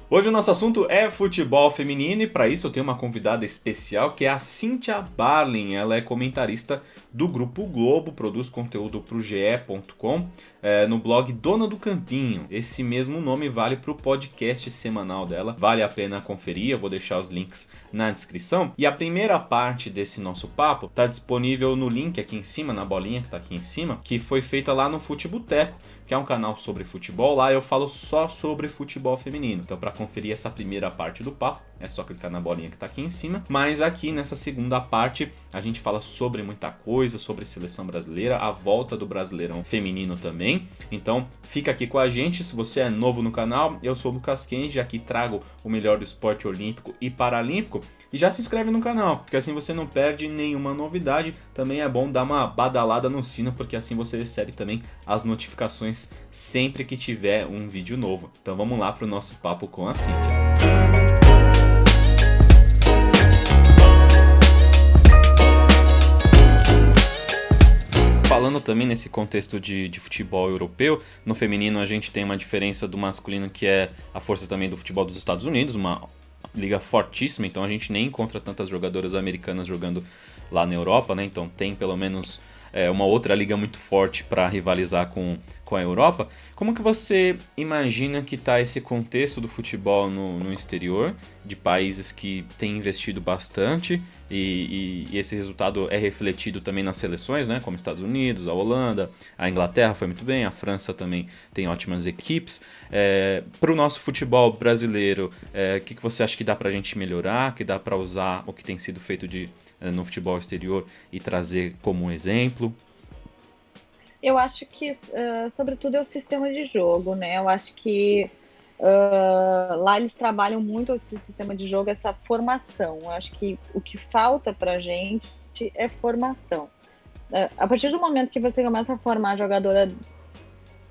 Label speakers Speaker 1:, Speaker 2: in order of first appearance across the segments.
Speaker 1: Hoje o nosso assunto é futebol feminino e para isso eu tenho uma convidada especial que é a Cíntia Barlin. Ela é comentarista do Grupo Globo, produz conteúdo para o ge.com, no blog Dona do Campinho. Esse mesmo nome vale para o podcast semanal dela, vale a pena conferir, eu vou deixar os links na descrição. E a primeira parte desse nosso papo está disponível no link aqui em cima, na bolinha que está aqui em cima, que foi feita lá no Futeboteco, que é um canal sobre futebol. Lá eu falo só sobre futebol feminino. Então, para conferir essa primeira parte do papo, é só clicar na bolinha que tá aqui em cima. Mas aqui nessa segunda parte, a gente fala sobre muita coisa, sobre seleção brasileira, a volta do Brasileirão feminino também. Então, fica aqui com a gente. Se você é novo no canal, eu sou o Lucas Kenji, aqui trago o melhor do esporte olímpico e paralímpico. E já se inscreve no canal, porque assim você não perde nenhuma novidade. Também é bom dar uma badalada no sino, porque assim você recebe também as notificações sempre que tiver um vídeo novo. Então vamos lá para o nosso papo com a Cíntia. Falando também nesse contexto de futebol europeu, no feminino a gente tem uma diferença do masculino, que é a força também do futebol dos Estados Unidos, uma liga fortíssima, então a gente nem encontra tantas jogadoras americanas jogando lá na Europa, né? Então tem pelo menos uma outra liga muito forte para rivalizar com a Europa. Como que você imagina que está esse contexto do futebol no exterior, de países que têm investido bastante e esse resultado é refletido também nas seleções, né? Como Estados Unidos, a Holanda, a Inglaterra foi muito bem, a França também tem ótimas equipes. Para o nosso futebol brasileiro, o que você acha que dá para a gente melhorar, que dá para usar o que tem sido feito no futebol exterior e trazer como um exemplo?
Speaker 2: Eu acho que, sobretudo, é o sistema de jogo, né? Eu acho que lá eles trabalham muito esse sistema de jogo, essa formação. Eu acho que o que falta pra gente é formação. A partir do momento que você começa a formar a jogadora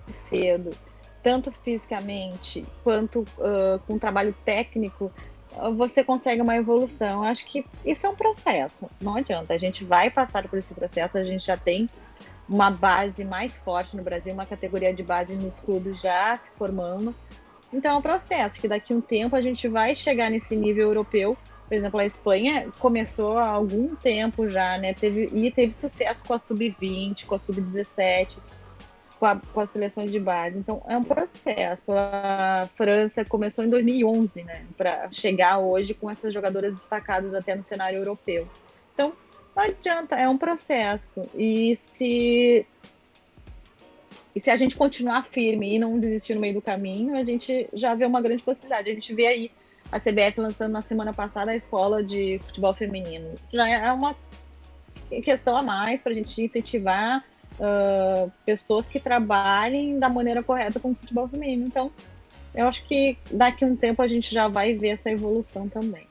Speaker 2: cedo, tanto fisicamente quanto com trabalho técnico, você consegue uma evolução. Eu acho que isso é um processo, não adianta. A gente vai passar por esse processo, a gente já tem uma base mais forte no Brasil, uma categoria de base nos clubes já se formando. Então é um processo que daqui a um tempo a gente vai chegar nesse nível europeu. Por exemplo, a Espanha começou há algum tempo já, né? Teve sucesso com a Sub-20, com a Sub-17, com as seleções de base. Então é um processo. A França começou em 2011, né? Para chegar hoje com essas jogadoras destacadas até no cenário europeu. Então não adianta, é um processo. E se a gente continuar firme e não desistir no meio do caminho, a gente já vê uma grande possibilidade. A gente vê aí a CBF lançando na semana passada a escola de futebol feminino. Já é uma questão a mais para a gente incentivar pessoas que trabalhem da maneira correta com o futebol feminino. Então, eu acho que daqui a um tempo a gente já vai ver essa evolução também.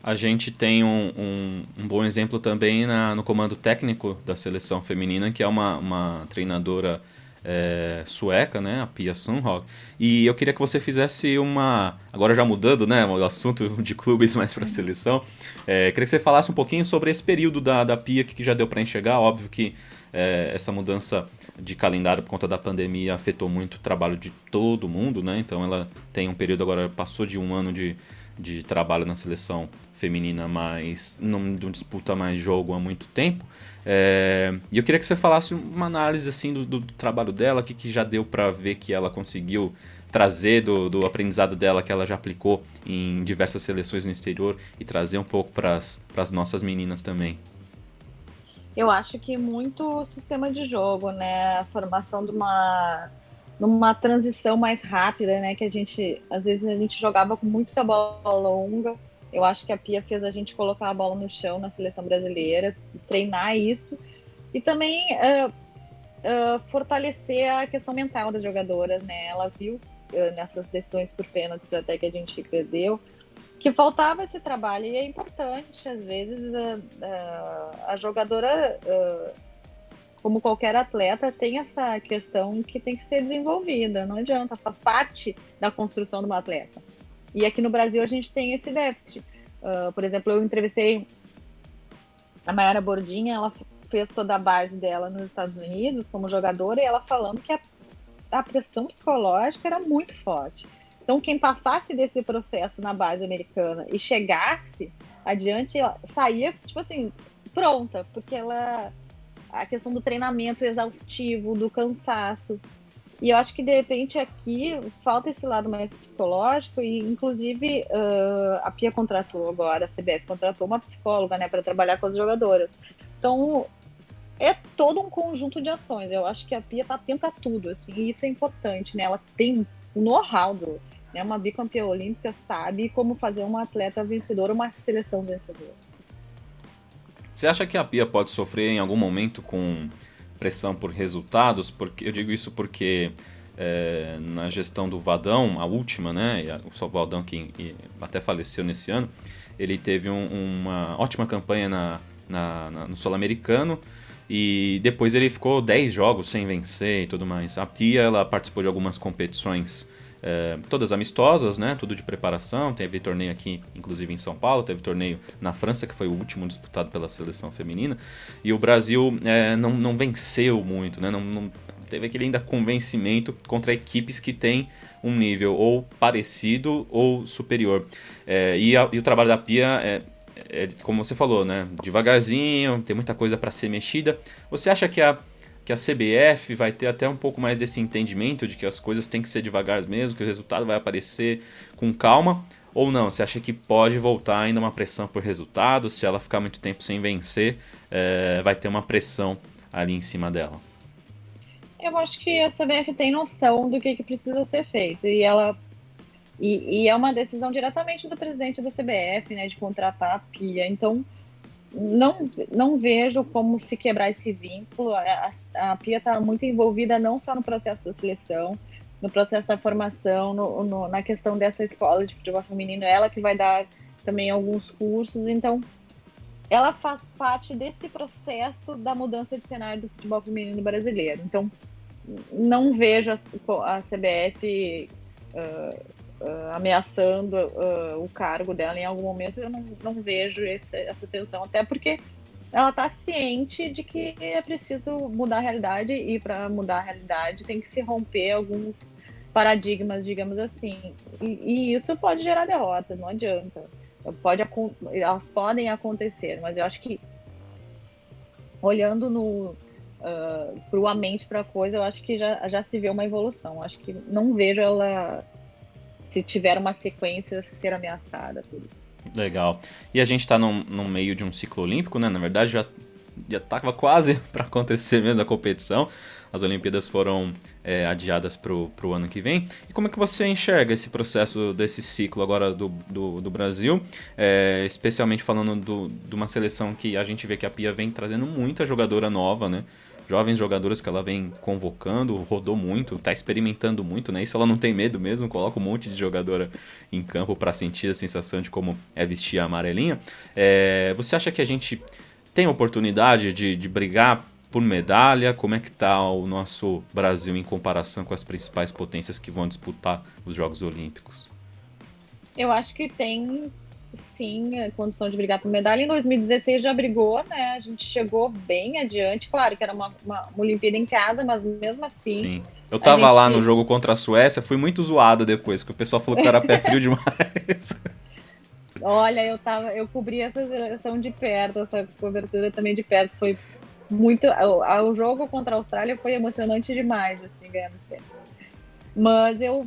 Speaker 1: A gente tem um bom exemplo também no comando técnico da seleção feminina, que é uma treinadora sueca, né, a Pia Sundhage. E eu queria que você fizesse agora já mudando, né, o assunto de clubes mais para a seleção, queria que você falasse um pouquinho sobre esse período da Pia, que já deu para enxergar. Óbvio que essa mudança de calendário por conta da pandemia afetou muito o trabalho de todo mundo, né, então ela tem um período agora, passou de um ano de trabalho na seleção feminina, mas não disputa mais jogo há muito tempo. E eu queria que você falasse uma análise assim do trabalho dela, que já deu para ver que ela conseguiu trazer do aprendizado dela, que ela já aplicou em diversas seleções no exterior, e trazer um pouco para as nossas meninas também.
Speaker 2: Eu acho que muito sistema de jogo, né? A formação numa transição mais rápida, né? Que às vezes a gente jogava com muita bola longa. Eu acho que a Pia fez a gente colocar a bola no chão na seleção brasileira, treinar isso e também fortalecer a questão mental das jogadoras, né? Ela viu nessas decisões por pênaltis até que a gente perdeu que faltava esse trabalho, e é importante, às vezes, a jogadora, como qualquer atleta, tem essa questão que tem que ser desenvolvida, não adianta, faz parte da construção de uma atleta. E aqui no Brasil a gente tem esse déficit. Por exemplo, eu entrevistei a Mayara Bordinha, ela fez toda a base dela nos Estados Unidos como jogadora, e ela falando que a pressão psicológica era muito forte. Então, quem passasse desse processo na base americana e chegasse adiante, ela saía, tipo assim, pronta, porque a questão do treinamento exaustivo, do cansaço. E eu acho que, de repente, aqui falta esse lado mais psicológico e, inclusive, a Pia contratou agora, a CBF contratou uma psicóloga, né, para trabalhar com as jogadoras. Então, é todo um conjunto de ações. Eu acho que a Pia tá atenta a tudo, assim, e isso é importante, né? Ela tem o know-how, né? Uma bicampeã olímpica, sabe como fazer uma atleta vencedora, uma seleção vencedora.
Speaker 1: Você acha que a Pia pode sofrer em algum momento com pressão por resultados? Porque eu digo isso porque na gestão do Vadão, a última, né, o Vadão que até faleceu nesse ano, ele teve uma ótima campanha no Sul-Americano e depois ele ficou 10 jogos sem vencer e tudo mais. A Pia, ela participou de algumas competições todas amistosas, né? Tudo de preparação. Teve torneio aqui, inclusive em São Paulo, teve torneio na França, que foi o último disputado pela seleção feminina. E o Brasil não venceu muito, né? Não teve aquele ainda convencimento contra equipes que têm um nível ou parecido ou superior. E o trabalho da Pia como você falou, né? Devagarzinho, tem muita coisa para ser mexida. Você acha que a CBF vai ter até um pouco mais desse entendimento de que as coisas têm que ser devagar mesmo, que o resultado vai aparecer com calma? Ou não? Você acha que pode voltar ainda uma pressão por resultado? Se ela ficar muito tempo sem vencer, vai ter uma pressão ali em cima dela?
Speaker 2: Eu acho que a CBF tem noção do que precisa ser feito. E é uma decisão diretamente do presidente da CBF, né, de contratar a Pia. Então, não vejo como se quebrar esse vínculo. A Pia está muito envolvida não só no processo da seleção, no processo da formação, na questão dessa escola de futebol feminino, ela que vai dar também alguns cursos. Então, ela faz parte desse processo da mudança de cenário do futebol feminino brasileiro. Então, não vejo a CBF ameaçando o cargo dela em algum momento. Eu não vejo essa tensão, até porque ela está ciente de que é preciso mudar a realidade, e para mudar a realidade tem que se romper alguns paradigmas, digamos assim, e isso pode gerar derrotas, não adianta. Elas podem acontecer, mas eu acho que olhando cruamente para a coisa, eu acho que já se vê uma evolução. Eu acho que não vejo ela, se tiver uma sequência, ser ameaçada. Tudo.
Speaker 1: Legal. E a gente está no meio de um ciclo olímpico, né? Na verdade, já estava quase para acontecer mesmo a competição. As Olimpíadas foram adiadas para o ano que vem. E como é que você enxerga esse processo desse ciclo agora do Brasil? Especialmente falando de uma seleção que a gente vê que a Pia vem trazendo muita jogadora nova, né? Jovens jogadoras que ela vem convocando, rodou muito, tá experimentando muito, né? Isso ela não tem medo mesmo, coloca um monte de jogadora em campo para sentir a sensação de como é vestir a amarelinha. Você acha que a gente tem oportunidade de brigar por medalha? Como é que tá o nosso Brasil em comparação com as principais potências que vão disputar os Jogos Olímpicos?
Speaker 2: Eu acho que tem, sim, a condição de brigar por medalha. Em 2016 já brigou, né? A gente chegou bem adiante. Claro que era uma Olimpíada em casa, mas mesmo assim...
Speaker 1: Sim. Eu tava lá no jogo contra a Suécia, fui muito zoado depois, porque o pessoal falou que eu era pé frio demais.
Speaker 2: Olha, eu cobri essa seleção de perto, essa cobertura também de perto. Foi muito... O jogo contra a Austrália foi emocionante demais, assim, ganhando os pênaltis. Mas eu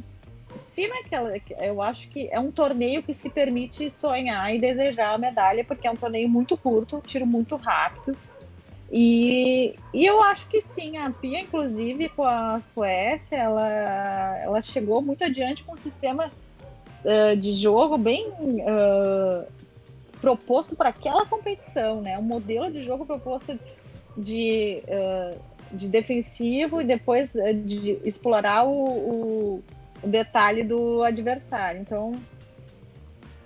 Speaker 2: acho que é um torneio que se permite sonhar e desejar a medalha, porque é um torneio muito curto, tiro muito rápido. E eu acho que sim, a Pia, inclusive, com a Suécia, ela chegou muito adiante com um sistema de jogo bem proposto para aquela competição, né? Um modelo de jogo proposto de defensivo e depois de explorar o detalhe do adversário. Então,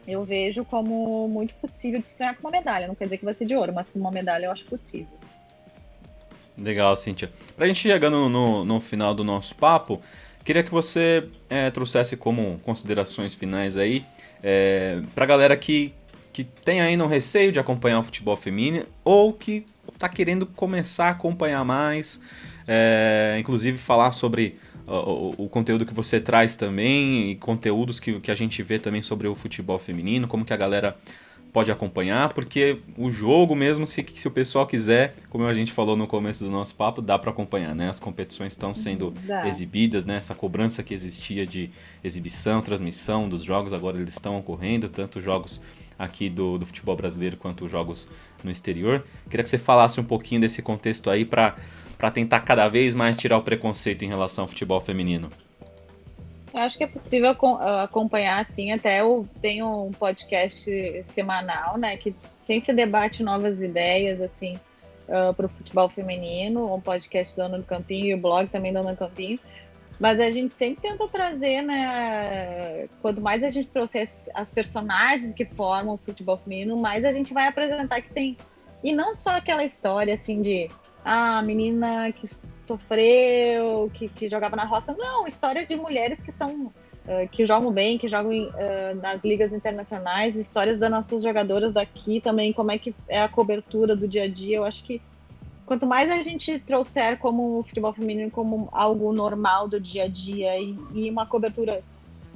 Speaker 2: eu vejo como muito possível de sonhar com uma medalha. Não quer dizer que vai ser de ouro, mas com uma medalha eu acho possível.
Speaker 1: Legal, Cíntia. Pra gente chegando no final do nosso papo, queria que você trouxesse como considerações finais aí pra galera que tem ainda um receio de acompanhar o futebol feminino ou que tá querendo começar a acompanhar mais, inclusive falar sobre o conteúdo que você traz também e conteúdos que a gente vê também sobre o futebol feminino, como que a galera pode acompanhar, porque o jogo mesmo, se o pessoal quiser, como a gente falou no começo do nosso papo, dá para acompanhar, né? As competições estão sendo exibidas, né? Essa cobrança que existia de exibição, transmissão dos jogos, agora eles estão ocorrendo, tanto jogos aqui do futebol brasileiro quanto jogos no exterior. Queria que você falasse um pouquinho desse contexto aí para tentar cada vez mais tirar o preconceito em relação ao futebol feminino.
Speaker 2: Eu acho que é possível acompanhar, assim, até eu tenho um podcast semanal, né, que sempre debate novas ideias, assim, para o futebol feminino, um podcast da Dona do Campinho e o blog também da Dona do Campinho, mas a gente sempre tenta trazer, né, quanto mais a gente trouxer as personagens que formam o futebol feminino, mais a gente vai apresentar que tem, e não só aquela história, assim, de, a menina que sofreu, que jogava na roça. Não, história de mulheres que são que jogam bem, que jogam nas ligas internacionais, histórias das nossas jogadoras daqui também, como é que é a cobertura do dia a dia. Eu acho que quanto mais a gente trouxer como o futebol feminino como algo normal do dia a dia e uma cobertura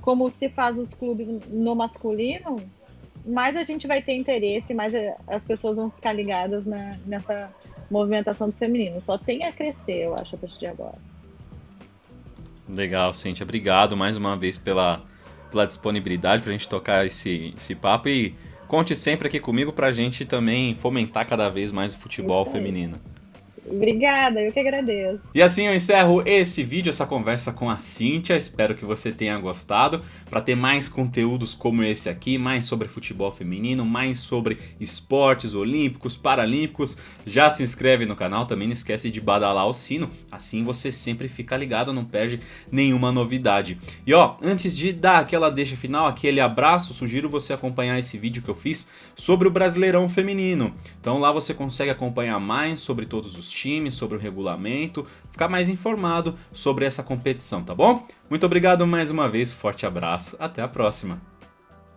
Speaker 2: como se faz os clubes no masculino, mais a gente vai ter interesse, mais as pessoas vão ficar ligadas nessa movimentação do feminino. Só tem a crescer, eu acho, a partir de agora.
Speaker 1: Legal, Cíntia. Obrigado mais uma vez pela disponibilidade para a gente tocar esse papo e conte sempre aqui comigo para a gente também fomentar cada vez mais o futebol feminino.
Speaker 2: Obrigada, eu que agradeço.
Speaker 1: E assim eu encerro esse vídeo, essa conversa com a Cíntia. Espero que você tenha gostado. Para ter mais conteúdos como esse aqui, mais sobre futebol feminino, mais sobre esportes olímpicos, paralímpicos, já se inscreve no canal. Também não esquece de badalar o sino, assim você sempre fica ligado, não perde nenhuma novidade. E antes de dar aquela deixa final, aquele abraço, sugiro você acompanhar esse vídeo que eu fiz sobre o Brasileirão Feminino. Então lá você consegue acompanhar mais sobre todos os times, sobre o regulamento, ficar mais informado sobre essa competição, tá bom? Muito obrigado mais uma vez, forte abraço, até a próxima!